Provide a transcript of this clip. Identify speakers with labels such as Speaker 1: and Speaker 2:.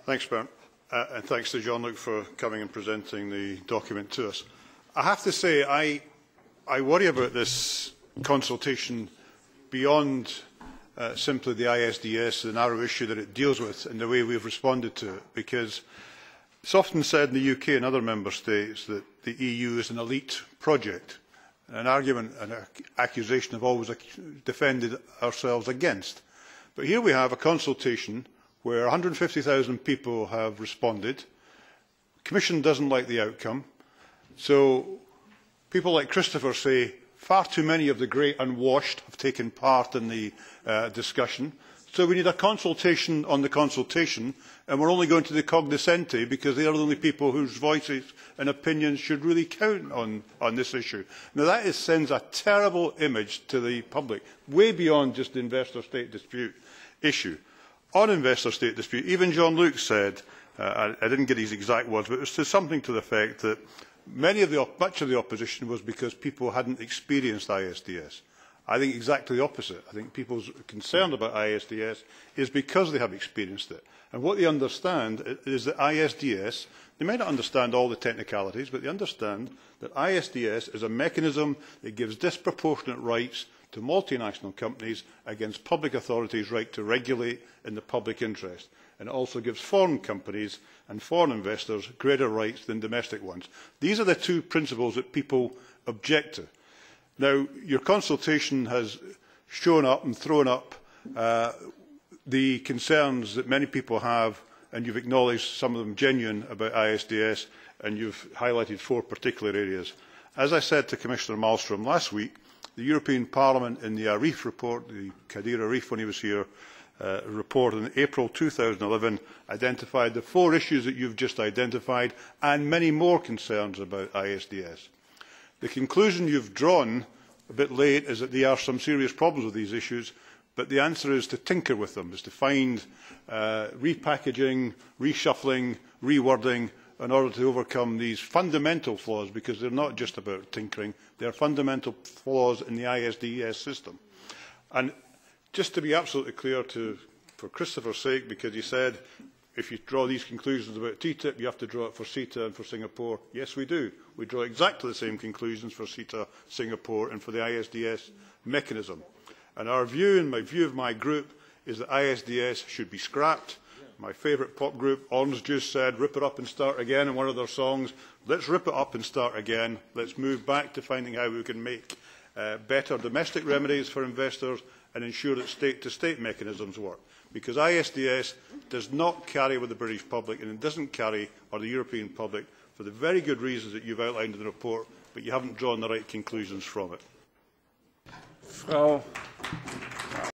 Speaker 1: Thanks, Bernd. And thanks to Jean-Luc for coming and presenting the document to us. I have to say, I worry about this consultation beyond simply the ISDS, the narrow issue that it deals with, and the way we've responded to it, because it's often said in the UK and other member states that the EU is an elite project, an argument and an accusation I've always defended ourselves against. But here we have a consultation where 150,000 people have responded. The Commission doesn't like the outcome. So people like Christopher say far too many of the great unwashed have taken part in the discussion. So we need a consultation on the consultation, and we're only going to the cognoscenti because they are the only people whose voices and opinions should really count on this issue. Now that sends a terrible image to the public, way beyond just the investor-state dispute issue. On investor-state dispute, even Jean-Luc said, I didn't get his exact words, but it was something to the effect that much of the opposition was because people hadn't experienced ISDS. I think exactly the opposite. I think people's concern about ISDS is because they have experienced it. And what they understand is that ISDS, they may not understand all the technicalities, but they understand that ISDS is a mechanism that gives disproportionate rights to multinational companies against public authorities' right to regulate in the public interest. And it also gives foreign companies and foreign investors greater rights than domestic ones. These are the two principles that people object to. Now, your consultation has shown up and thrown up the concerns that many people have, and you've acknowledged some of them genuine about ISDS, and you've highlighted 4 particular areas. As I said to Commissioner Malmström last week, the European Parliament in the Arif report, the Kadir Arif when he was here, report in April 2011 identified the 4 issues that you've just identified and many more concerns about ISDS. The conclusion you've drawn a bit late is that there are some serious problems with these issues, but the answer is to tinker with them, is to find repackaging, reshuffling, rewording in order to overcome these fundamental flaws, because they're not just about tinkering, they're fundamental flaws in the ISDS system. And just to be absolutely clear, for Christopher's sake, because he said if you draw these conclusions about TTIP, you have to draw it for CETA and for Singapore. Yes, we do. We draw exactly the same conclusions for CETA, Singapore, and for the ISDS mechanism. And our view, and my view of my group, is that ISDS should be scrapped. My favourite pop group, Orange Juice, said, rip it up and start again in one of their songs. Let's rip it up and start again. Let's move back to finding how we can make better domestic remedies for investors and ensure that state-to-state mechanisms work. Because ISDS does not carry with the British public, and it doesn't carry, or the European public, for the very good reasons that you've outlined in the report, but you haven't drawn the right conclusions from it.
Speaker 2: Frau